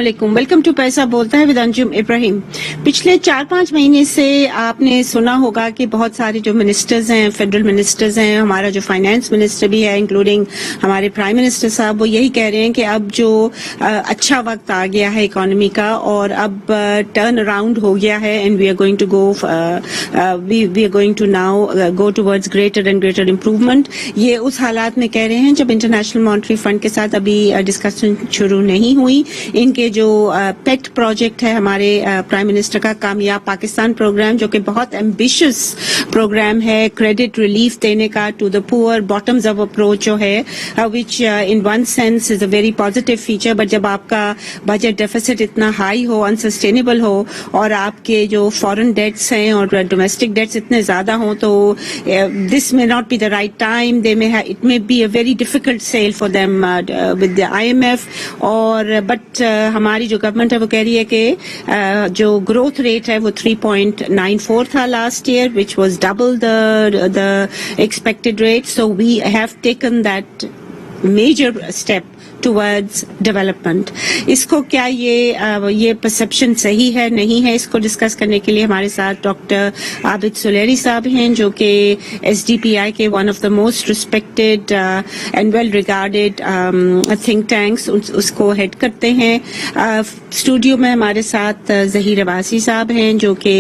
Welcome to پیسہ بولتا ہے ود انجم ابراہیم. پچھلے 4-5 مہینے سے آپ نے سنا ہوگا کہ بہت سارے جو منسٹرز ہیں، فیڈرل منسٹرز ہیں، ہمارا جو فائنانس منسٹر بھی ہے انکلوڈنگ ہمارے پرائم منسٹر صاحب، وہ یہی کہہ رہے ہیں کہ اب جو اچھا وقت آ گیا ہے اکانومی کا اور اب ٹرن اراؤنڈ ہو گیا ہے and we are going to now go towards greater and greater improvement. یہ اس حالات میں کہہ رہے ہیں جب انٹرنیشنل مانیٹری فنڈ کے ساتھ ابھی ڈسکشن شروع نہیں ہوئی. ان کے جو پیٹ پروجیکٹ ہے ہمارے پرائم منسٹر کا کامیاب پاکستان پروگرام، جو کہ بہت ایمبیشس پروگرام ہے کریڈٹ ریلیف دینے کا ٹو دا پور، باٹمز اپ اپروچ جو ہے which in one sense is a very positive feature. But جب آپ کا بجٹ ڈیفیسٹ اتنا ہائی ہو، انسسٹینیبل ہو، اور آپ کے جو فورن ڈیٹس ہیں اور ڈومیسٹک ڈیٹس اتنے زیادہ ہوں، تو دس may not be the right time. It may be a very difficult sale for them with the IMF. اور بٹ ہماری جو گورنمنٹ ہے وہ کہہ رہی ہے کہ جو گروتھ ریٹ ہے وہ 3.94 تھا last year which was double the expected rate. So we have taken that major step towards development. اس کو کیا یہ پرسپشن صحیح ہے نہیں ہے، اس کو ڈسکس کرنے کے لیے ہمارے ساتھ ڈاکٹر عابد سلیری صاحب ہیں، جو کہ ایس ڈی پی آئی کے one of the most respected and well regarded think tanks اس کو ہیڈ کرتے ہیں. اسٹوڈیو میں ہمارے ساتھ ظہیر عباسی صاحب ہیں، جو کہ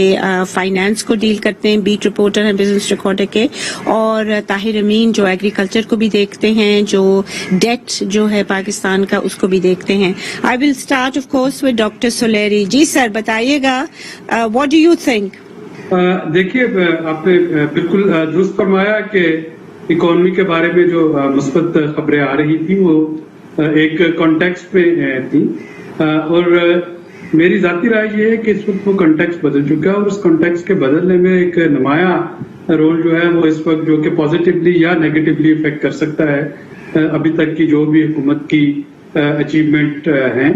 فائنانس کو ڈیل کرتے ہیں، بیٹ رپورٹر ہیں بزنس ریکارڈر کے، اور طاہر امین جو ایگریکلچر کو بھی دیکھتے ہیں، جو ڈیٹ جو ہے پاکستان کا اس کو بھی دیکھتے ہیں. I will start of course with Dr. Soleri. جی سر بتائیے گا what do you think؟ دیکھیے آپ نے بالکل درست فرمایا کہ اکانومی کے بارے میں جو مثبت خبریں آ رہی تھی وہ ایک کانٹیکسٹ میں تھی، اور میری ذاتی رائے یہ ہے کہ اس وقت وہ کانٹیکسٹ بدل چکا ہے، اور اس کانٹیکسٹ کے بدلنے میں ایک نمایاں رول جو ہے وہ اس وقت جو کہ پازیٹیولی یا نیگیٹیولی افیکٹ کر سکتا ہے ابھی تک کی جو بھی حکومت کی اچیومنٹ ہیں،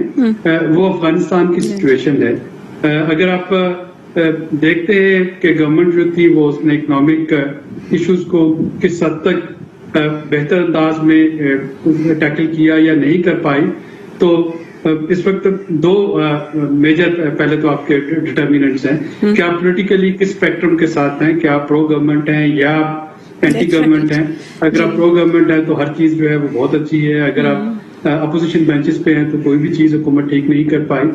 وہ افغانستان کی سچویشن ہے. اگر آپ دیکھتے ہیں کہ گورنمنٹ جو تھی وہ اس نے اکنامک ایشوز کو کس حد تک بہتر انداز میں ٹیکل کیا یا نہیں کر پائی، تو اس وقت دو میجر پہلے تو آپ کے ڈٹرمیننٹس ہیں کہ آپ پولیٹیکلی کس اسپیکٹرم کے ساتھ ہیں، کیا آپ پرو گورنمنٹ ہیں یا اینٹی گورنمنٹ ہیں. اگر آپ پرو گورنمنٹ ہیں تو ہر چیز جو ہے وہ بہت اچھی ہے، اگر آپ اپوزیشن بینچز پہ ہیں تو کوئی بھی چیز حکومت ٹھیک نہیں کر پائی.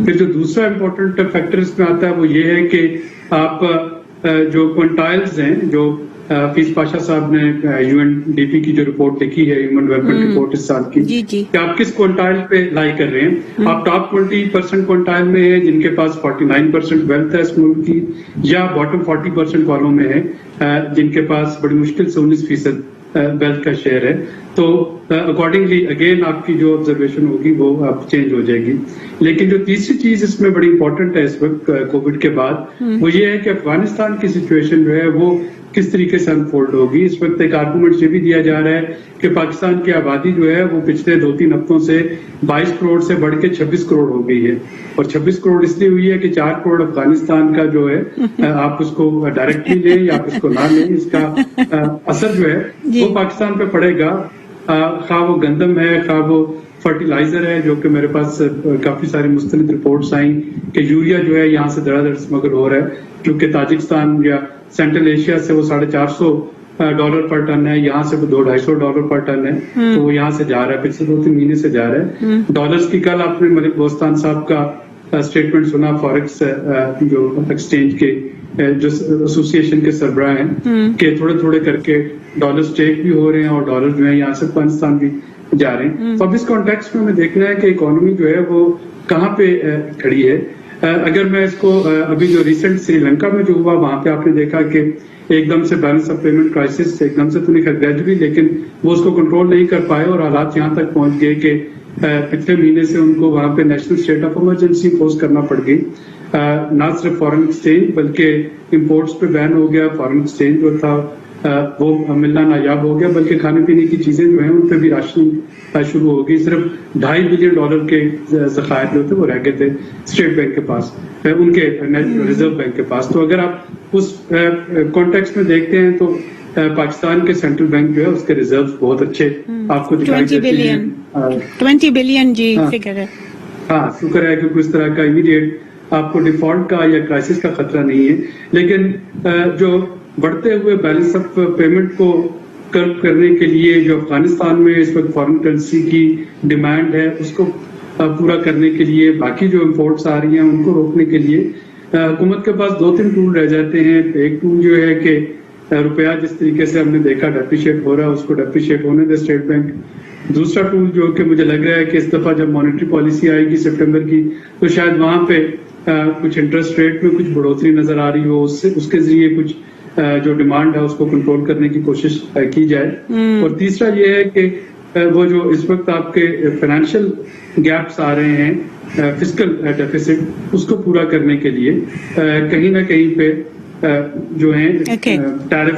پھر جو دوسرا امپورٹنٹ فیکٹر اس میں آتا ہے وہ یہ ہے کہ آپ جو کوئنٹائلز ہیں، جو حفیظ پاشا صاحب نے یو این ڈی پی کی جو رپورٹ لکھی ہے، ہیومن ڈیولپمنٹ رپورٹ اس سال کی، کہ آپ کس کوئنٹائل پہ لائی کر رہے ہیں. آپ ٹاپ 20% کوئنٹائل میں ہیں جن کے پاس 49% ویلتھ ہے اس ملک کی، یا باٹم 40% والوں میں ہے جن کے پاس بڑی مشکل سے 19% ویلتھ کا شیئر ہے. تو اکارڈنگلی اگین آپ کی جو آبزرویشن ہوگی وہ اب چینج ہو جائے گی. لیکن جو تیسری چیز اس میں بڑی امپورٹنٹ ہے اس وقت کووڈ کے بعد، وہ یہ ہے کہ افغانستان کی سچویشن جو ہے وہ کس طریقے سے انفولڈ ہوگی. اس وقت ایک آرگومنٹ یہ بھی دیا جا رہا ہے کہ پاکستان کی آبادی جو ہے وہ پچھلے 2-3 ہفتوں سے 22 کروڑ سے بڑھ کے 26 کروڑ ہو گئی ہے، اور 26 کروڑ اس لیے ہوئی ہے کہ 4 کروڑ افغانستان کا جو ہے آپ اس کو ڈائریکٹلی لیں یا آپ اس کو نہ لیں، اس کا اثر جو ہے وہ پاکستان پہ پڑے گا. خواہ وہ گندم ہے، خواہ وہ فرٹیلائزر ہے، جو کہ میرے پاس کافی ساری مستند رپورٹس آئیں کہ یوریا جو ہے یہاں سے دھڑا دھڑ اسمگل ہو رہا ہے، کیونکہ تاجکستان یا سینٹرل ایشیا سے وہ $450 پر ٹن ہے، یہاں سے وہ $200-250 پر ٹن ہے، تو وہ یہاں سے جا رہا ہے، پچھلے 2-3 مہینے سے جا رہا ہے. ڈالرز کی کل آپ نے ملک بوستان صاحب کا اسٹیٹمنٹ سنا، فارکس جو ایکسچینج کے جو ایسوسی ایشن کے سربراہ ہیں، کہ تھوڑے تھوڑے کر کے ڈالر اسٹیک بھی ہو رہے ہیں اور ڈالر جو ہے یہاں سے افغانستان بھی جا رہے ہیں. تو اب اس کانٹیکسٹ میں ہمیں دیکھنا ہے کہ اکانومی جو ہے وہ کہاں پہ کھڑی ہے. اگر میں اس کو ابھی جو ریسنٹ سری لنکا میں جو ہوا، وہاں پہ آپ نے دیکھا کہ ایک دم سے بیلنس آف پیمنٹ کرائسس ایک دم سے تو نہیں گریجولی، لیکن وہ اس کو کنٹرول نہیں کر پائے اور حالات یہاں تک پہنچ گئے کہ پچھلے مہینے سے ان کو وہاں پہ national state of emergency impose کرنا پڑ گئی. نہ صرف فارن ایکسچینج بلکہ امپورٹس پہ بین ہو گیا، فارن ایکسچینج جو تھا وہ ملنا نایاب ہو گیا، بلکہ کھانے پینے کی چیزیں جو ہیں ان پہ بھی راشن شروع ہو گئی. صرف $2.5 بلین کے ذخائر جو تھے وہ رہ گئے تھے اسٹیٹ بینک کے پاس، ان کے ریزرو بینک کے پاس. تو اگر آپ اس کانٹیکسٹ میں دیکھتے ہیں تو پاکستان کے سینٹرل بینک جو ہے اس کے ریزرو بہت اچھے آپ کو دکھائی دیتے ہیں. 20 بلین جی فگر ہے. ہاں شکر ہے کہ کچھ طرح کا امیڈیٹ آپ کو ڈیفالٹ کا یا کرائسس کا خطرہ نہیں ہے، لیکن جو بڑھتے ہوئے بیلنس آف پیمنٹ کو کرب کرنے کے لیے جو افغانستان میں اس وقت فارن کرنسی کی ڈیمانڈ ہے اس کو پورا کرنے کے لیے، باقی جو امپورٹس آ رہی ہیں ان کو روکنے کے لیے حکومت کے پاس 2-3 ٹول رہ جاتے ہیں. ایک ٹول جو ہے کہ روپیہ جس طریقے سے ہم نے دیکھا ڈیپریشیٹ ہو رہا ہے اس کو ڈیپریشیٹ ہونے دے اسٹیٹ بینک. دوسرا ٹول جو کہ مجھے لگ رہا ہے کہ اس دفعہ جب مانیٹری پالیسی آئے گی سپٹمبر کی تو شاید وہاں پہ کچھ انٹرسٹ ریٹ میں کچھ بڑھوتری نظر آ رہی ہو، اس کے ذریعے کچھ جو ڈیمانڈ ہے اس کو کنٹرول کرنے کی کوشش کی جائے. اور تیسرا یہ ہے کہ وہ جو اس وقت آپ کے فائنینشیل گیپس آ رہے ہیں فسکل ڈیفیسٹ اس کو پورا کرنے کے لیے کہیں نہ کہیں پہ جو ہیں ٹیرف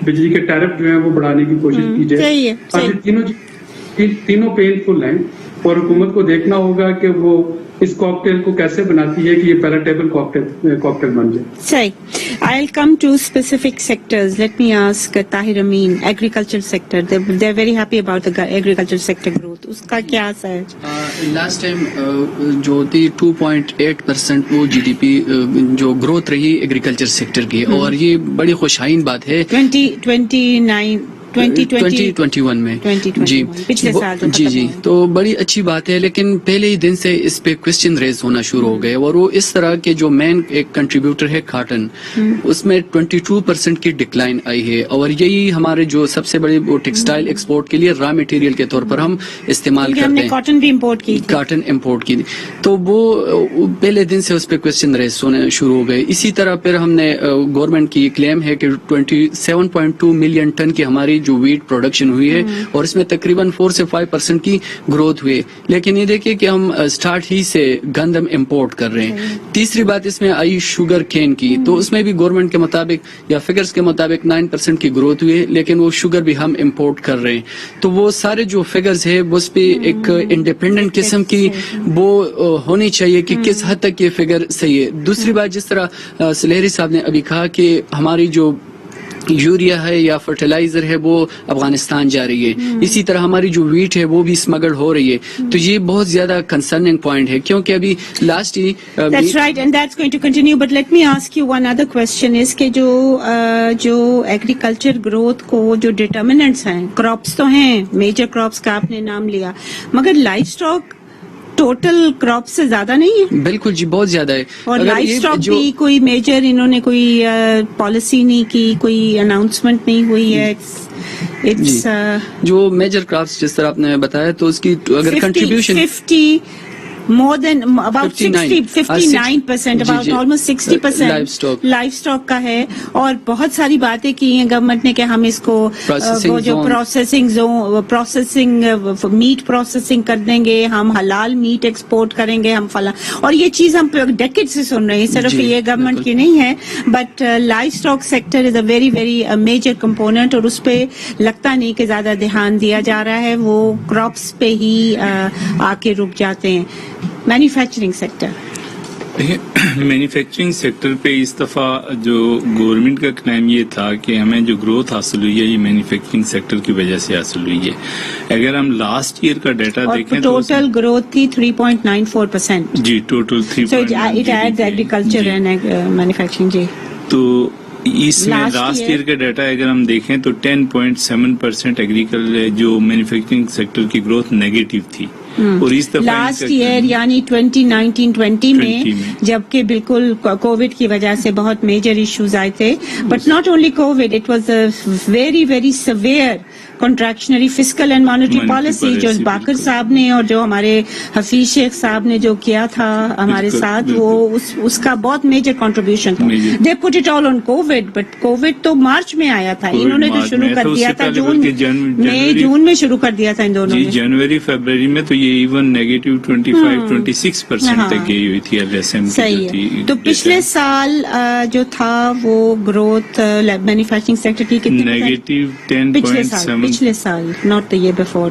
بجلی کے ٹیرف جو ہیں وہ بڑھانے کی کوشش کی جائے. اب یہ تینوں پینفل ہیں اور حکومت کو دیکھنا ہوگا کہ وہ اس کاکٹیل کو کیسے بناتی ہے کہ یہ پیلیٹیبل کاکٹیل بن جائے. صحیح. I'll come to specific sectors. Let me ask Tahir Amin, agriculture sector. They're very happy about the agriculture sector growth. اس کا کیا اثر ہے؟ لاسٹ ٹائم جو تھی 2.8% وہ جی ڈی پی جو گروتھ رہی ایگریکلچر سیکٹر کی، اور یہ بڑی خوشائن بات ہے 2021 میں. جی جی تو بڑی اچھی بات ہے، لیکن پہلے ہی دن سے اس پہ کوشچن ریز ہونا شروع ہو گئے، اور وہ اس طرح کے جو مین ایک کنٹریبیوٹر ہے کاٹن، اس میں 22% کی ڈکلائن آئی ہے، اور یہی ہمارے جو سب سے بڑے ٹیکسٹائل ایکسپورٹ کے لیے را مٹیریل کے طور پر ہم استعمال کرتے ہیں. کاٹن بھی امپورٹ کی، کاٹن امپورٹ کی، تو وہ پہلے دن سے اس پہ کوشچن ریز ہونے شروع ہو گئے. اسی طرح پھر ہم نے گورنمنٹ کی کلیم ہے کہ 27.2 ملین ٹن کی ہماری جو ویٹ پروڈکشن ہوئی ہے، اور اس میں تقریباً 4 سے 5% کی گروتھ ہوئی. لیکن یہ دیکھیں کہ ہم سٹارٹ ہی سے گندم امپورٹ کر رہے ہیں. تیسری بات اس میں آئی شوگر کین کی، تو اس میں بھی گورنمنٹ کے مطابق یا فگرز کے مطابق 9% کی گروتھ ہوئی ہے، لیکن وہ شوگر بھی ہم امپورٹ کر رہے ہیں. تو وہ سارے جو فگرز ہے اس پہ ایک انڈیپینڈنٹ قسم کی وہ ہونی چاہیے کہ کس حد تک یہ فگر صحیح ہے. دوسری بات جس طرح سلیری صاحب نے ابھی کہا کہ ہماری جو یوریا ہے یا فرٹیلائزر ہے وہ افغانستان جا رہی ہے، اسی طرح ہماری جو ویٹ ہے وہ بھی اسمگلڈ ہو رئی ہے. تو یہ بہت زیادہ کنسرننگ پوائنٹ ہے، کیونکہ ابھی last he That's right, and that's going to continue. But let me ask you one other question is کہ جو ایگریکلچر گروتھ کو جو ڈٹرمنٹس ہیں، کراپس تو ہیں، میجر کراپس کا آپ نے نام لیا، مگر لائف اسٹاک ٹوٹل کراپ سے زیادہ نہیں ہے. بالکل جی، بہت زیادہ ہے. اور لائف اسٹاک بھی کوئی میجر انہوں نے کوئی پالیسی نہیں کی، کوئی اناؤنسمنٹ نہیں ہوئی ہے. جو میجر کراپس جس طرح آپ نے بتایا تو اس کی اگر contribution more than about 59%, about almost 60% life stock کا ہے. اور بہت ساری باتیں کی ہیں گورنمنٹ نے کہ ہم اس کو وہ جو پروسیسنگ میٹ پروسیسنگ کر دیں گے، ہم حلال میٹ ایکسپورٹ کریں گے، ہم فلاں، اور یہ چیز ہم ڈیکیڈ سے سن رہے ہیں، صرف یہ گورنمنٹ کی نہیں ہے. But livestock sector is a very very major component, اور اس پہ لگتا نہیں کہ زیادہ دھیان دیا جا رہا ہے، وہ کراپس پہ ہی آ کے رک جاتے ہیں. مینوفیکچرنگ سیکٹر مینوفیکچرنگ سیکٹر پہ اس دفعہ جو گورنمنٹ کا کلیم یہ تھا کہ ہمیں جو گروتھ حاصل ہوئی ہے یہ مینوفیکچرنگ سیکٹر کی وجہ سے حاصل ہوئی ہے. اگر ہم لاسٹ ایئر کا ڈیٹا دیکھیں تو ٹوٹل گروتھ تھی 3.94%. جی ٹوٹل 3.94%. Agriculture and manufacturing. جی تو اس میں لاسٹ ایئر کا ڈیٹا اگر ہم دیکھیں تو 10.7% ایگریکلچر جو مینوفیکچرنگ سیکٹر کی گروتھ نیگیٹو تھی. اور اس دفعہ لاسٹ ایئر یعنی 2019-20 میں جبکہ بالکل کووڈ کی وجہ سے بہت میجر ایشوز آئے تھے، but not only COVID, it was a very very severe contractionary fiscal and monetary policy جو باقر صاحب نے اور جو ہمارے حفیظ شیخ صاحب نے جو کیا تھا ہمارے ساتھ، وہ اس کا بہت میجر کنٹریبیوشن تھا. They put it all on COVID, but COVID تو مارچ میں آیا تھا، انہوں نے جو شروع کر دیا تھا جون میں شروع کر دیا تھا ان دونوں نے. جنوری فیبرری میں تو یہ ایون نیگیٹو 25-26% تک گئی ہوئی تھی. صحیح ہے. تو پچھلے سال جو تھا وہ گروتھ مینوفیکچرنگ سیکٹر کی کتنی؟ نیگیٹو 10.7. پچھلے سال not the year before.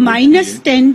-10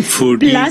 14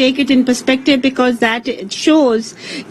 take it in perspective because that shows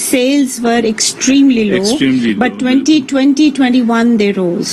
sales were extremely low, but 2020-21 they rose।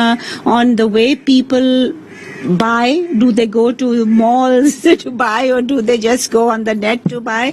on the way people buy? Do they go to malls to buy or do they just go on the net to buy?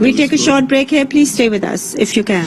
We take a short break here. Please stay with us if you can.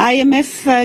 IMF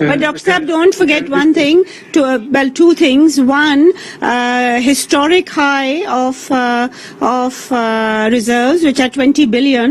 But Dr. Saab, don't forget one thing, two things. One, historic high of reserves which are 20 billion,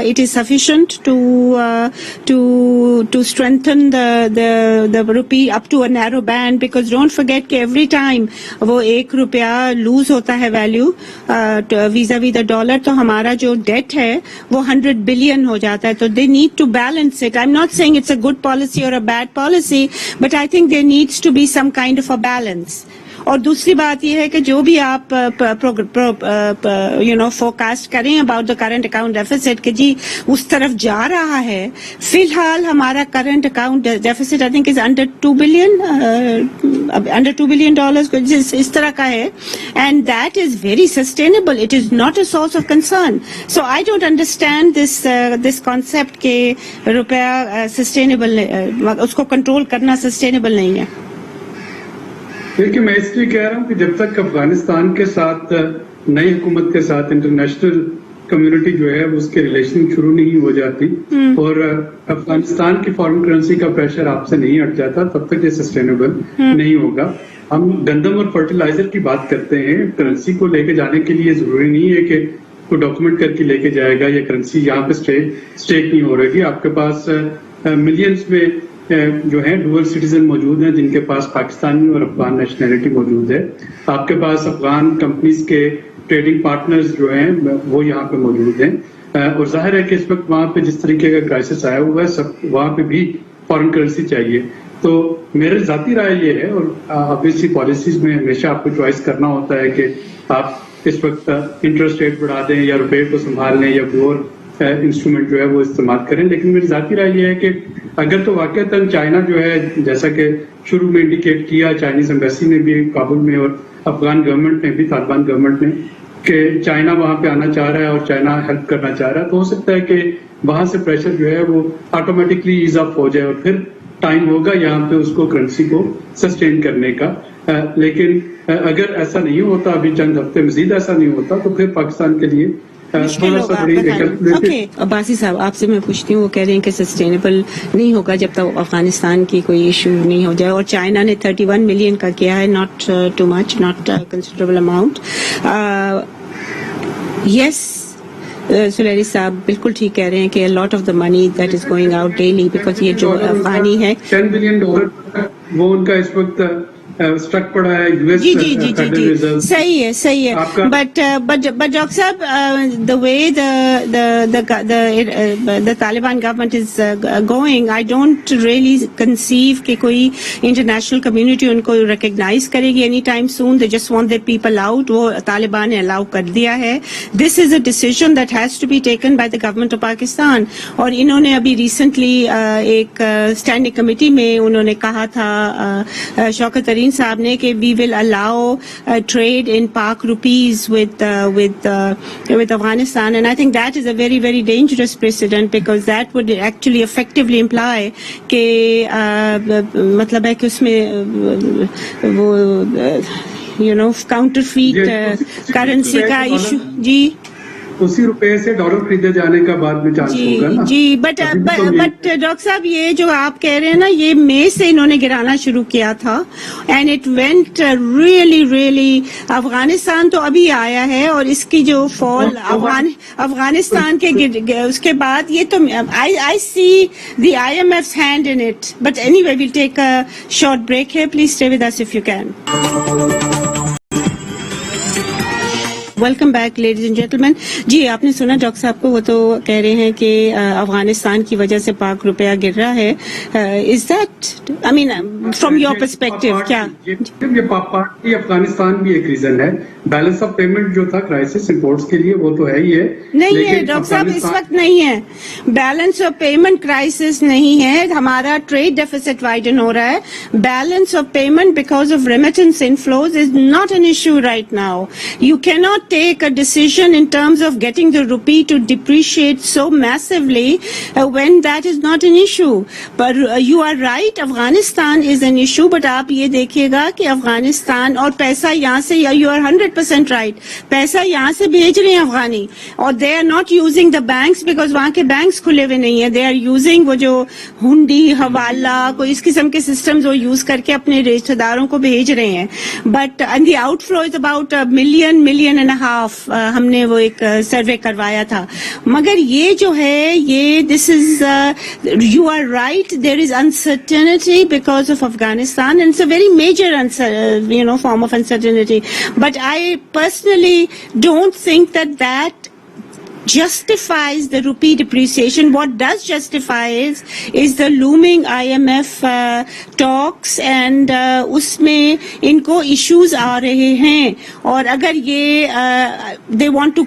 it is sufficient to strengthen the rupee up to a narrow band, because don't forget کہ every time وہ 1 روپیہ lose ہوتا ہے value vis-a-vis the dollar, تو ہمارا جو debt ہے وہ 100 billion ہو جاتا ہے. تو they need to balance it. I'm not saying it's a good policy or a bad policy, but I think there needs to be some kind of a balance. اور دوسری بات یہ ہے کہ جو بھی آپ فوکاسٹ کریں about the current account deficit کہ جی اس طرف جا رہا ہے, فی الحال ہمارا current account deficit I think is under $2 billion اس طرح کا ہے, and that is very sustainable. It is not a source of concern. So I don't understand this concept کہ روپیہ سسٹینیبل, اس کو کنٹرول کرنا سسٹینیبل نہیں ہے. دیکھیے میں اس لیے کہہ رہا ہوں کہ جب تک افغانستان کے ساتھ نئی حکومت کے ساتھ انٹرنیشنل کمیونٹی جو ہے اس کے ریلیشن شروع نہیں ہو جاتی اور افغانستان کی فارن کرنسی کا پریشر آپ سے نہیں ہٹ جاتا, تب تک یہ سسٹینیبل نہیں ہوگا. ہم گندم اور فرٹیلائزر کی بات کرتے ہیں, کرنسی کو لے کے جانے کے لیے ضروری نہیں ہے کہ کوئی ڈاکومنٹ کر کے لے کے جائے گا یا کرنسی یہاں پہ اسٹیک نہیں ہو رہی. آپ کے پاس ملینز میں جو ہے ڈوئل سٹیزن موجود ہیں جن کے پاس پاکستانی اور افغان نیشنلٹی موجود ہے. آپ کے پاس افغان کمپنیز کے ٹریڈنگ پارٹنرز جو ہیں وہ یہاں پہ موجود ہیں, اور ظاہر ہے کہ اس وقت وہاں پہ جس طریقے کا کرائسس آیا ہوا ہے وہاں پہ بھی فارن کرنسی چاہیے. تو میرے ذاتی رائے یہ ہے, اور آبویسلی پالیسیز میں ہمیشہ آپ کو چوائس کرنا ہوتا ہے کہ آپ اس وقت انٹرسٹ ریٹ بڑھا دیں یا روپے کو سنبھال لیں یا کوئی اور انسٹرومنٹ جو ہے وہ استعمال کریں. لیکن میری ذاتی رائے یہ ہے کہ اگر تو واقعتاً چائنا جو ہے جیسا کہ شروع میں انڈیکیٹ کیا چائنیز ایمبیسی نے بھی کابل میں اور افغان گورنمنٹ نے بھی, طالبان گورنمنٹ نے, کہ چائنا وہاں پہ آنا چاہ رہا ہے اور چائنا ہیلپ کرنا چاہ رہا ہے, تو ہو سکتا ہے کہ وہاں سے پریشر جو ہے وہ آٹومیٹکلی ایز اپ ہو جائے اور پھر ٹائم ہوگا یہاں پہ اس کو کرنسی کو سسٹین کرنے کا. لیکن اگر ایسا نہیں ہوتا, ابھی چند ہفتے مزید ایسا نہیں ہوتا, تو پھر پاکستان کے لیے عباسی صاحب آپ سے میں پوچھتی ہوں, وہ کہہ رہے ہیں کہ سسٹینیبل نہیں ہوگا جب تک افغانستان کی کوئی ایشو نہیں ہو جائے, اور چائنا نے 31 ملین کا کیا ہے, not too much, not considerable amount. Yes Suleri صاحب بالکل ٹھیک کہہ رہے ہیں کہ lot of the money that is going out daily, because یہ جو افغانی ہے $10 billion وہ ان کا اس وقت اسٹرک پڑا ہے US جی صحیح ہے بٹ ڈاکٹر صاحب the way the Taliban government is going, I don't really conceive کہ کوئی انٹرنیشنل کمیونٹی ان کو ریکگنائز کرے گی any time soon. they just want their people out. وہ طالبان نے الاؤ کر دیا ہے. this is a decision that has to be taken by the government of Pakistan. اور انہوں نے ابھی ریسنٹلی ایک اسٹینڈنگ کمیٹی میں انہوں نے کہا تھا شوکت ترین صاحب نے کہ we will allow trade in Pak rupees with Afghanistan, and I think that is a very very dangerous precedent, because that would actually effectively imply کہ مطلب ہے کہ اس میں وہ counterfeit currency کا ایشو. جی اسی روپے سے ڈالر خریدے جانے کا بعد میں چانس ہوگا نا. جی بٹ ڈاکٹر صاحب یہ جو آپ کہہ رہے ہیں نا, یہ مئی سے انہوں نے گرانا شروع کیا تھا, and it went really Afghanistan تو ابھی آیا ہے, اور اس کی جو فال افغانستان کے اس کے بعد یہ تو I see the IMF's hand in it. But anyway we'll take a short break ہے. Please stay with us if you can. Welcome back ladies and gentlemen. جی آپ نے سنا ڈاکٹر صاحب کو, وہ تو کہہ رہے ہیں کہ افغانستان کی وجہ سے پاک روپیہ گر رہا ہے. Is that I mean from your perspective کیا یہ پارٹلی افغانستان بھی ایک ریزن ہے. بیلنس آف پیمنٹ جو تھا کرائسس امپورٹس کے لیے وہ تو ہے ہی ہے. نہیں ہے ڈاکٹر صاحب, اس وقت نہیں ہے بیلنس آف پیمنٹ کرائسس نہیں ہے. ہمارا ٹریڈ ڈیفیسٹ وائڈن ہو رہا ہے. Balance of payment because of remittance inflows is not an issue right now. You کی not take a decision in terms of getting the rupee to depreciate so massively when that is not an issue. But you are right, Afghanistan is an issue, but آپ یہ دیکھیے گا کہ افغانستان اور پیسہ یہاں سے, you are 100% right, پیسہ یہاں سے بھیج رہے ہیں افغانی, اور they are not using the banks because وہاں کے بینکس کھلے ہوئے نہیں ہیں. they are using وہ جو ہنڈی, حوالہ, کوئی اس قسم کے سسٹمز وہ یوز کر کے اپنے رشتہ داروں کو بھیج رہے ہیں. But and the outflow is about $1.5 million half ہم نے وہ ایک سروے کروایا تھا. مگر یہ جو ہے یہ this is you are right, there is uncertainty because of Afghanistan, and it's a very major form of uncertainty. But I personally don't think that justifies the rupee depreciation. What does justify is the looming IMF talks, and usme inko issues aa rahe hain, aur agar ye they want to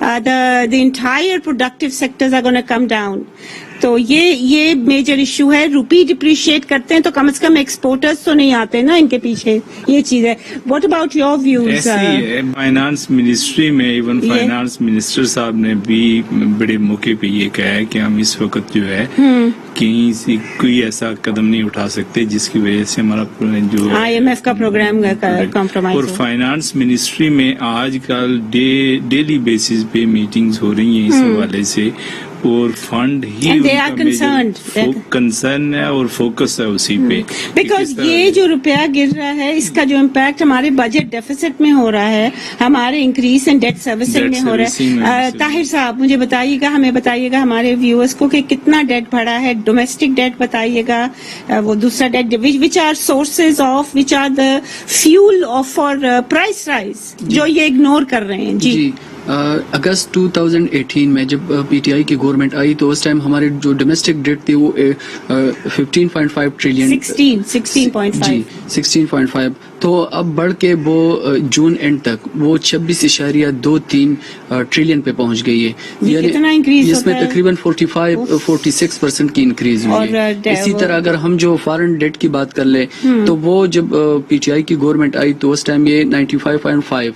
the entire productive sectors are going to come down. تو یہ major issue ہے. روپی depreciate کرتے ہیں تو کم از کم exporters تو نہیں آتے نا ان کے پیچھے, یہ چیز ہے. What about your views? ایسے ہی ہے فائنانس منسٹری میں, ایون فائنانس منسٹر صاحب نے بھی بڑے موقع پہ یہ کہا ہے کہ ہم اس وقت جو ہے کہیں سے کوئی ایسا قدم نہیں اٹھا سکتے جس کی وجہ سے ہمارا جو IMF کا پروگرام کمپرومائز. اور فائنانس منسٹری میں آج کل ڈیلی بیسس پہ میٹنگز ہو رہی ہیں اس حوالے سے, اور فنڈ ہی کنسرن ہے اور فوکس ہے اسی پہ. بیکاز یہ جو روپیہ گر رہا ہے اس کا جو امپیکٹ ہمارے بجٹ ڈیفیسٹ میں ہو رہا ہے, ہمارے انکریز ان ڈیٹ سروسنگ میں ہو رہا ہے. طاہر صاحب مجھے بتائیے گا, ہمیں بتائیے گا ہمارے ویورز کو کہ کتنا ڈیٹ بڑھا ہے, ڈومیسٹک ڈیٹ بتائیے گا, وہ دوسرا that which are sources of which are the fuel of for price rise جو یہ اگنور کر رہے ہیں. جی اگست 2018 میں جب پی ٹی آئی کی گورنمنٹ آئی تو اس ٹائم ہمارے جو ڈومیسٹک ڈیٹ تھی وہ 15.5 ٹریلین 16.5 تو اب بڑھ کے وہ جون اینڈ تک وہ 26.23 ٹریلین پہ پہنچ گئی ہے. یعنی اس میں تقریباً 46% کی انکریز ہوئی ہے. اسی طرح اگر ہم جو فارن ڈیٹ کی بات کر لیں تو وہ جب پی ٹی آئی کی گورنمنٹ آئی تو اس ٹائم یہ 95.5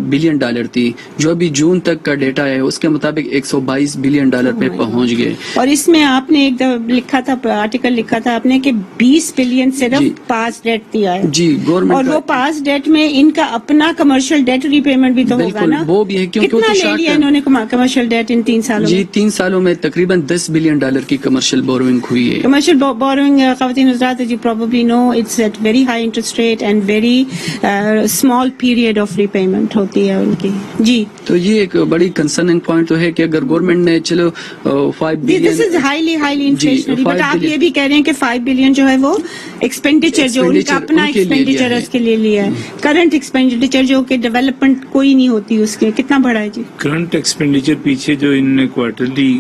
بلین ڈالر تھی, جو ابھی جون تک کا ڈیٹا ہے اس کے مطابق 122 بلین ڈالر پہ پہنچ گئے. اور اس میں آپ نے ایک لکھا تھا, آرٹیکل لکھا تھا آپ نے کہ 20 بلین صرف پاس ڈیٹ دیا ہے. جی گورنمنٹ, اور وہ پاس ڈیٹ میں ان کا اپنا کمرشل ڈیٹ ری پیمنٹ بھی تو ہوگا نا, وہ بھی ہے کیونکہ کتنا لے لیا انہوں نے کمرشل ڈیٹ ان 3 سالوں میں؟ جی 3 سالوں میں تقریباً 10 بلین ڈالر کی کمرشل بوروئنگ ہوئی ہے. کمرشل بوروئنگ خواتین حضرات you probably know it's at very high interest rate and very small period of repayment ہوتی ہے ان کی. جی تو یہ ایک بڑی کنسرننگ پوائنٹ تو ہے کہ اگر گورنمنٹ نے چلو 5 billion, this is highly inflationary, but آپ یہ بھی کہہ رہے ہیں کہ 5 بلین جو ہے وہ ایکسپینڈیچر جو ان کا اپنا ایکسپینڈیچر اس کے لیے لیا ہے. کرنٹ ایکسپینڈیچر جو کہ ڈیولپمنٹ کوئی نہیں ہوتی اس کے, کتنا بڑا ہے جی کرنٹ ایکسپینڈیچر پیچھے جو ان نے کوارٹرلی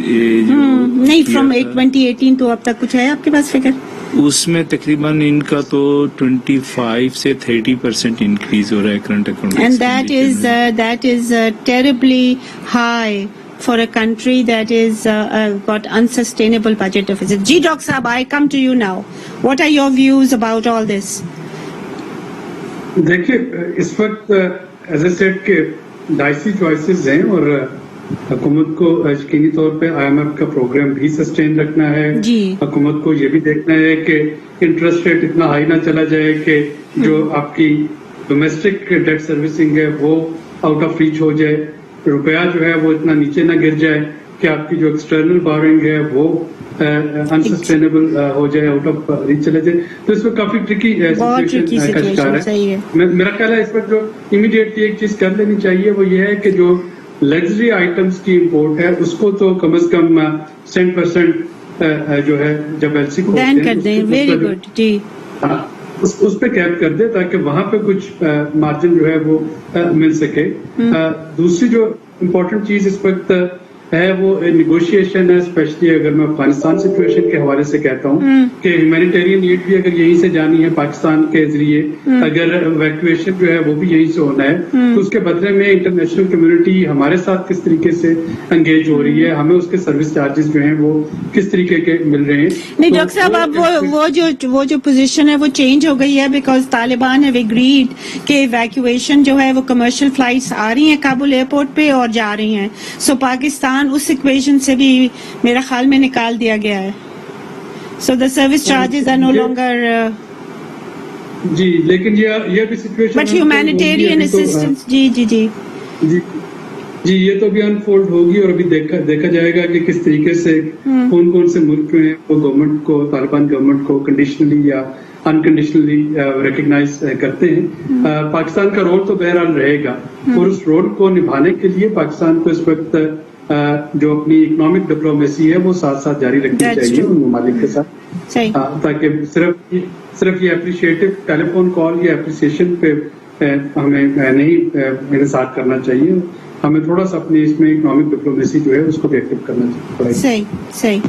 نہیں فرام 2018 تو اب تک کچھ ہے آپ کے پاس فگر؟ اس میں تقریباً ان کا تو 25 سے 30% انکریز ہو رہا ہے current account, and that is terribly high for a country that is got unsustainable budget deficit. Ji Dr. Saab, I come to you now. What are your views about all this? دیکھیے اس وقت as a set کے ڈائسی choices ہیں, اور حکومت کو یقینی طور پہ IMF کا پروگرام بھی سسٹین رکھنا ہے. حکومت کو یہ بھی دیکھنا ہے کہ انٹرسٹ ریٹ اتنا ہائی نہ چلا جائے کہ جو آپ کی ڈومیسٹک ڈیٹ سروسنگ ہے وہ آؤٹ آف ریچ ہو جائے, روپیہ جو ہے وہ اتنا نیچے نہ گر جائے کہ آپ کی جو ایکسٹرنل بارنگ ہے وہ انسسٹینیبل ہو جائے, آؤٹ آف ریچ چلے جائے. تو اس وقت کافی ٹرکی سچویشن کا شکار ہے. میرا خیال ہے اس وقت جو امیڈیٹلی ایک چیز کر لینی چاہیے وہ یہ ہے کہ جو لگژری آئٹمس کی امپورٹ ہے اس کو تو کم از کم 10% جو ہے جب ایل سی کو اس پہ کیپ کر دے تاکہ وہاں پہ کچھ مارجن جو ہے وہ مل سکے. دوسری جو امپورٹنٹ چیز اس وقت ہے وہ نیگوشیشن ہے, اسپیشلی اگر میں افغانستان سچویشن کے حوالے سے کہتا ہوں کہ ہیومینیٹیرین ایڈ بھی اگر یہیں سے جانی ہے پاکستان کے ذریعے, اگر ایویکویشن جو ہے وہ بھی یہیں سے ہونا ہے, تو اس کے بدلے میں انٹرنیشنل کمیونٹی ہمارے ساتھ کس طریقے سے انگیج ہو رہی ہے, ہمیں اس کے سروس چارجز جو ہیں وہ کس طریقے کے مل رہے ہیں. نہیں ڈاکٹر صاحب, اب وہ جو پوزیشن ہے وہ چینج ہو گئی ہے بیکاز طالبان ہیو ایگریڈ کہ ایویکویشن جو ہے وہ کمرشل فلائٹس آ رہی ہیں کابل ایئرپورٹ پہ اور جا رہی ہیں. سو پاکستان اس اکویشن سے بھی میرا خیال میں نکال دیا گیا ہے. So the service charges are no longer. جی لیکن یہ بھی سچویشن بٹ ہیومینیٹیرین اسسٹنس. جی جی یہ تو ابھی انفولڈ ہوگی اور ابھی دیکھا جائے گا کہ کس طریقے سے کون سے ملک ہیں وہ گورنمنٹ کو طالبان گورنمنٹ کو کنڈیشنلی یا انکنڈیشنلی ریکگنائز کرتے ہیں. پاکستان کا رول تو بہرحال رہے گا اور اس رول کو نبھانے کے لیے پاکستان کو اس وقت جو اپنی اکنامک ڈپلومیسی ہے وہ ساتھ ساتھ جاری رکھنی چاہیے ان ممالک کے ساتھ, تاکہ صرف یہ اپریشیٹو ٹیلی فون کال یا اپریسیشن پہ ہمیں نہیں انحصار کرنا چاہیے, ہمیں تھوڑا سا اپنی اس میں اکنامک ڈپلومیسی جو ہے اس کو بھی ایکٹیو کرنا چاہیے. صحیح.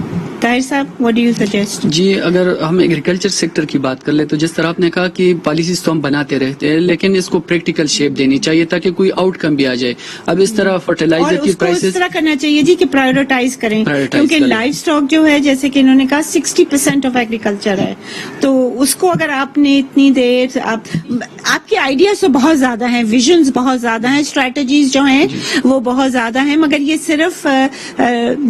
طاہر صاحب what do you suggest؟ جی اگر ہم ایگریکلچر سیکٹر کی بات کر لیں تو جس طرح آپ نے کہا کہ پالیسیز تو ہم بناتے رہتے ہیں لیکن اس کو پریکٹیکل شیپ دینی چاہیے تاکہ کوئی آؤٹ کم بھی آ جائے. اب اس طرح فرٹیلائزر کی پرائسز اس طرح کرنا چاہیے جی کہ پرائیورٹائز کریں, کیونکہ لائف اسٹاک جو ہے جیسے کہ انہوں نے کہا 60% آف ایگریکلچر ہے, تو اس کو اگر آپ نے اتنی دیر آپ کے آئیڈیاز تو بہت زیادہ ہیں, ویژنز بہت زیادہ ہیں, اسٹریٹجیز جو ہیں وہ بہت زیادہ ہیں, مگر یہ صرف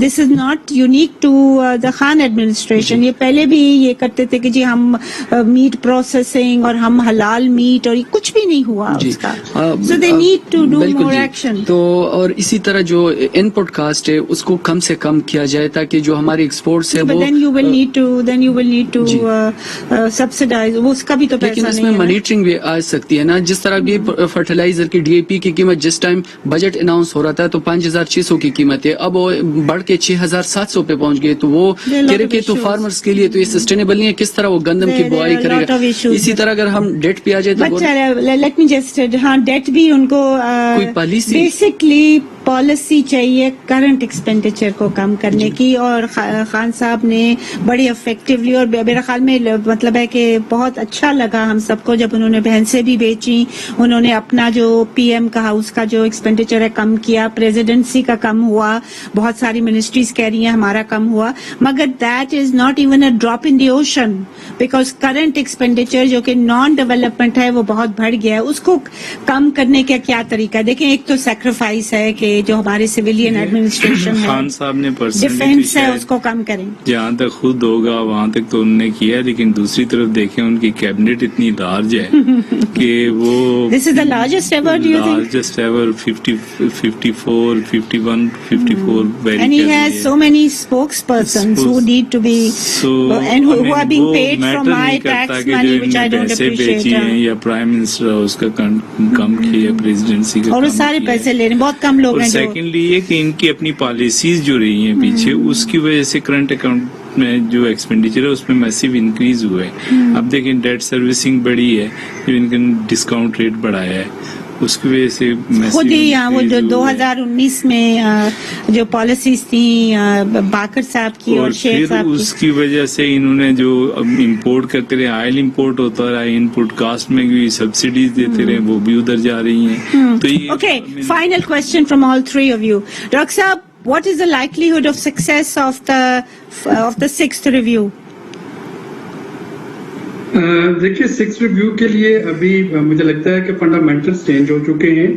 this is not unique to the Khan administration. یہ پہلے بھی یہ کرتے تھے کہ جی ہم میٹ پروسیسنگ اور ہم حلال میٹ, اور کچھ بھی نہیں ہوا اس کا. So they need to do more action. تو اور اسی طرح جو ان پٹ کاسٹ ہے اس کو کم سے کم کیا جائے تاکہ جو ہماری ایکسپورٹس ہے وہ then you will need to subsidize. اس کا بھی تو پیسہ نہیں ہے. لیکن اس میں مانیٹرنگ بھی آ سکتی ہے نا, جس طرح بھی فرٹیلائزر کی ڈی اے پی کی قیمت جس ٹائم بجٹ اناؤنس ہو رہا تھا تو 5,600 کی قیمت ہے, اب وہ بڑھ کے 6,700 پہ پہنچ گئے, تو وہ کہہ رہے کہ تو فارمرز کے لیے تو یہ سسٹینیبل نہیں ہے, کس طرح وہ گندم کی بوائی کرے گا. اسی طرح اگر ہم ڈیٹ پہ آ جائے تو لیٹ می جسٹ, ہاں ڈیٹ بھی ان کو کوئی پالیسی بیسکلی پالیسی چاہیے کرنٹ ایکسپینڈیچر کو کم کرنے کی, اور خان صاحب نے بڑی افیکٹولی, اور میرے خیال میں مطلب ہے کہ بہت اچھا لگا ہم سب کو جب انہوں نے بھینسیں بھی بیچی, انہوں نے اپنا جو پی ایم کا ہاؤس کا جو ایکسپینڈیچر ہے کم کیا, پریزیڈنسی کا کم ہوا, بہت ساری منسٹریز کہہ رہی ہیں ہمارا کم ہوا, مگر that is not even a drop in the ocean, because current expenditure جو کہ نان ڈیولپمنٹ ہے وہ بہت بڑھ گیا ہے. اس کو کم کرنے کا کیا طریقہ ہے؟ دیکھیں ایک تو سیکریفائس ہے کہ جو ہمارے سویلین ایڈمنسٹریشن ہے, خان صاحب نے ڈیفینس ہے, اس کو کم کریں. جہاں تک خود ہوگا وہاں تک تو انہوں نے کیا, لیکن دوسری طرف دیکھیں ان کی کیبنٹ اتنی لارج ہے کہ وہ this is the largest ever, largest ever 54 51 54 and he has so many spokespersons who need to be and who are being paid from my tax money, which I don't appreciate. یا prime minister اس کا کم کیا, presidency کا, اور سارے پیسے لے رہے ہیں, بہت کم لوگ ہیں. سیکنڈلی یہ کہ ان کی اپنی پالیسیز جو رہی ہیں پیچھے, اس کی وجہ سے کرنٹ اکاؤنٹ میں جو ایکسپینڈیچر ہے اس میں میسیو انکریز ہوا ہے. اب دیکھیں ڈیٹ سروسنگ بڑی ہے, جو ان کا ڈسکاؤنٹ ریٹ بڑھایا ہے, اس کی وجہ سے خود ہی یہاں وہ جو 2019 میں جو پالیسیز تھیں باقر صاحب کی اور شیخ صاحب کی, اس کی وجہ سے انہوں نے جو امپورٹ کرتے رہے, آئل امپورٹ ہوتا رہا, ان پٹ کاسٹ میں بھی سبسڈیز دیتے رہے, وہ بھی ادھر جا رہی ہیں. تو okay, final question from all three of you. Doctor صاحب, what is the likelihood of success of the sixth review? دیکھیے سکس ریویو کے لیے ابھی مجھے لگتا ہے کہ فنڈامنٹلز چینج ہو چکے ہیں.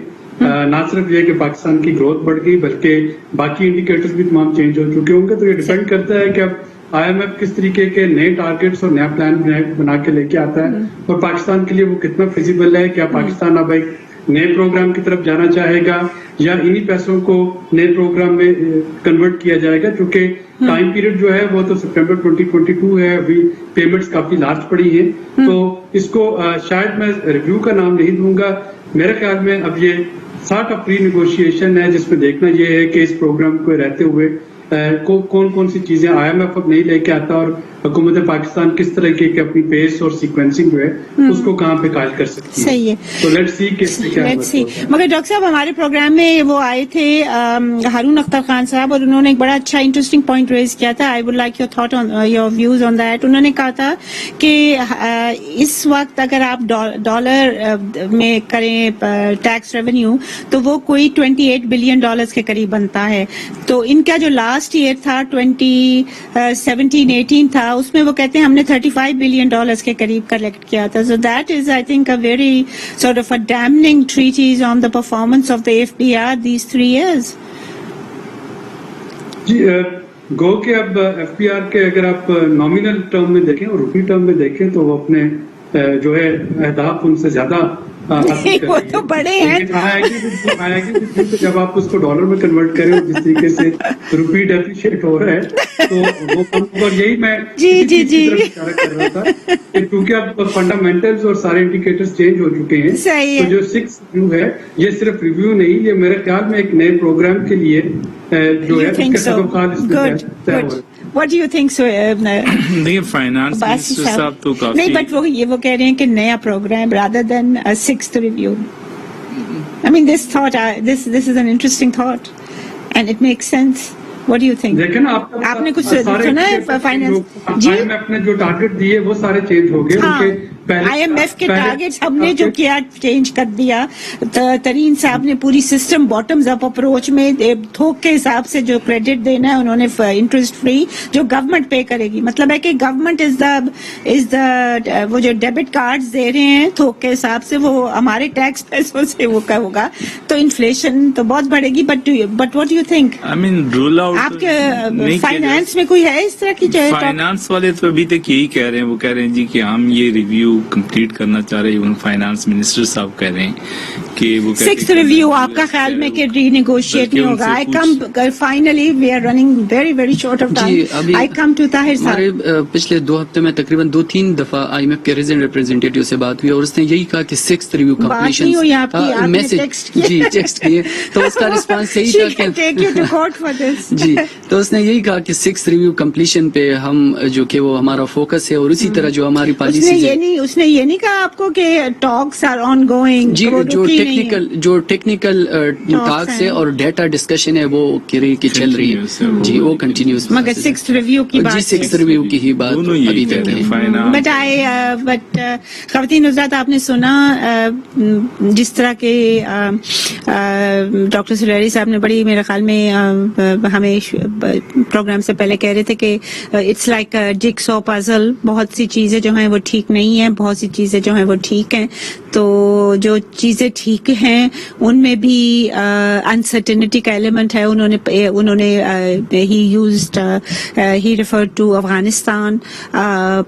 نہ صرف یہ کہ پاکستان کی گروتھ بڑھ گئی بلکہ باقی انڈیکیٹرز بھی تمام چینج ہو چکے ہوں گے. تو یہ ڈیپینڈ کرتا ہے کہ اب آئی ایم ایف کس طریقے کے نئے ٹارگیٹس اور نیا پلان بنا کے لے کے آتا ہے, اور پاکستان کے لیے وہ کتنا فیزیبل ہے. کیا پاکستان اب ایک نئے پروگرام کی طرف جانا چاہے گا یا انہی پیسوں کو نئے پروگرام میں کنورٹ کیا جائے گا, کیونکہ ٹائم پیریڈ جو ہے وہ تو سپٹمبر 2022 ہے, ابھی پیمنٹس کافی لارج پڑی ہیں. تو اس کو شاید میں ریویو کا نام نہیں دوں گا, میرے خیال میں اب یہ سارٹ آف پری نیگوشیشن ہے, جس میں دیکھنا یہ ہے کہ اس پروگرام کو رہتے ہوئے کون کون سی چیزیں آئی ایم ایف اب نہیں لے کے آتا, اور حکومت پاکستان کس طرح کی اپنی پیس اور سیکوینسنگ جو ہے اس کو کہاں پہ قائل کر سکتی ہے. صحیح ہے, تو لیٹس سی کہ کیا. مگر ڈاکٹر صاحب ہمارے پروگرام میں وہ آئے تھے ہارون اختر خان صاحب, اور انہوں نے ایک بڑا اچھا انٹرسٹنگ پوائنٹ ریز کیا تھا. I would like your thought on your views on that. انہوں نے کہا تھا کہ اس وقت اگر آپ ڈالر میں کریں ٹیکس ریونیو تو وہ کوئی $28 بلین کے قریب بنتا ہے. تو ان کا جو لاسٹ ایئر تھا 2017-18 تھا, اس میں وہ کہتے ہیں ہم نے $35 بلین کے قریب کلیکٹ کیا تھا. So that is I think a very sort of a damning treatise on the performance of the FBR these 3 years. جی گو کہ اب ایف پی آر کے اگر آپ نامینل ٹرم میں دیکھیں اور روپی ٹرم میں دیکھیں تو وہ اپنے جو ہے اہداف ان سے زیادہ نہیں، وہ تو بڑے ہیں. آیا کہ جب آپ اس کو ڈالر میں کنورٹ کریں جس طریقے سے روپی ڈیپریشیٹ ہو رہا ہے تو وہ یہی میں اشارہ کر رہا تھا کہ کیونکہ اب فنڈامنٹلز اور سارے انڈیکیٹرز چینج ہو چکے ہیں. تو جو 6 ریویو ہے یہ صرف ریویو نہیں، یہ میرے خیال میں ایک نئے پروگرام کے لیے جو ہے اس کے سبقات اس میں طے ہو رہے ہیں. What do you think so? دیکھیے فائنانس منسٹر صاحب تو کافی نہیں، بٹ وہ کہہ رہے ہیں کہ نیا programme rather than a 6th review. I mean, this is an interesting thought and it makes sense. What do you think? دیکھیں نا آپ نے کچھ سنا ہے فائنانس جی؟ IMF نے جو ٹارگٹ دیے وہ سارے چینج ہو گئے. ہاں، IMF کے ٹارگیٹس ہم نے جو کیا چینج کر دیا. ترین صاحب نے پوری سسٹم باٹمز اپ اپروچ میں تھوک کے حساب سے جو کریڈٹ دینا ہے انہوں نے انٹرسٹ فری جو گورنمنٹ پے کرے گی. مطلب ہے کہ گورنمنٹ از دا وہ جو ڈیبٹ کارڈز دے رہے ہیں تھوک کے حساب سے وہ ہمارے ٹیکس پیسوں سے وہ کا ہوگا تو انفلیشن تو بہت بڑھے گی. But what you think? I mean roll out آپ کے فائنانس میں کوئی ہے اس طرح کی جو فائنانس والے تو ابھی تک یہی کہہ رہے ہیں، وہ کہہ رہے ہیں جی کہ ہم یہ ریویو کمپلیٹ کرنا چاہ رہے ہیں. فائنانس منسٹر صاحب کہہ رہے ہیں کہ وہ 6th ریویو آپ کا خیال میں کہ ری نیگوشیٹ نہیں ہوگا. I come finally we are running very very short of time. I come to Tahir صاحب. ہمارے پچھلے 2 ہفتے میں تقریباً 2-3 دفعہ IMF کے ریزیڈنٹ ریپرزینٹیٹیو سے بات ہوئی اور اس نے یہی کہا کہ 6th ریویو کمپلیشن ٹیکسٹ کیے تو اس کا رسپانس یہی تھا کہ جی تو اس نے یہی کہا کہ 6th ریویو کمپلیشن پہ ہم جو کہ وہ ہمارا فوکس ہے اور اسی طرح جو ہماری پالیسی اس نے یہ نہیں کہا آپ کو کہ ٹاکس آر آن گوئنگ. جی جو ٹیکنیکل ٹاکس ہے اور ڈیٹا ڈسکشن ہے وہ چل رہی ہے جی وہ کنٹینیوس. مگر 6th ریویو کی بات جی 6th ریویو کی ہی بات ابھی تک ہے. بٹ خواتین حضرات آپ نے سنا جس طرح کے ڈاکٹر سلیری صاحب نے بڑی میرے خیال میں ہمیں پروگرام سے پہلے کہہ رہے تھے کہ اٹس لائک جگ سو پزل. بہت سی چیزیں جو ہیں وہ ٹھیک نہیں ہیں، بہت سی چیزیں جو ہیں وہ ٹھیک ہیں. تو جو چیزیں ٹھیک ہیں ان میں بھی انسرٹینٹی کا ایلیمنٹ ہے. انہوں نے ہی ریفرڈ ٹو افغانستان.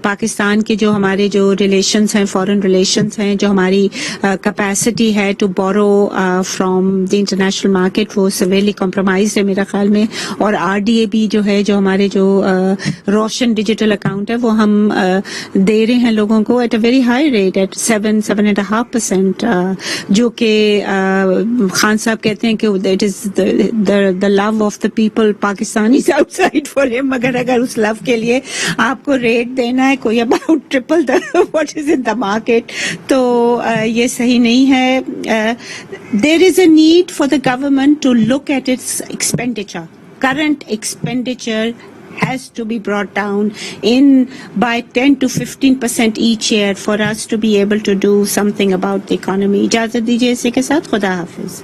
پاکستان کے جو ہمارے جو ریلیشنز ہیں، فورن ریلیشنز ہیں، جو ہماری کیپیسٹی ہے to borrow from the international market وہ سیویرلی کمپرومائز ہے میرے خیال میں. اور RDA بھی جو ہے جو ہمارے جو روشن ڈیجیٹل اکاؤنٹ ہے وہ ہم دے رہے ہیں لوگوں کو at a very high rate at 7.5%. جو کہ خان صاحب کہتے ہیں کہ it is the love of the people Pakistan is outside for ہم. مگر اگر اس لو کے لیے آپ کو ریٹ دینا ہے کوئی about triple what is in the market تو یہ صحیح نہیں ہے. There is a need for the government to look at its expenditure. Current expenditure has to be brought down by 10 to 15% each year for us to be able to do something about the economy. اجازت دیجیے اسی کے ساتھ خدا حافظ.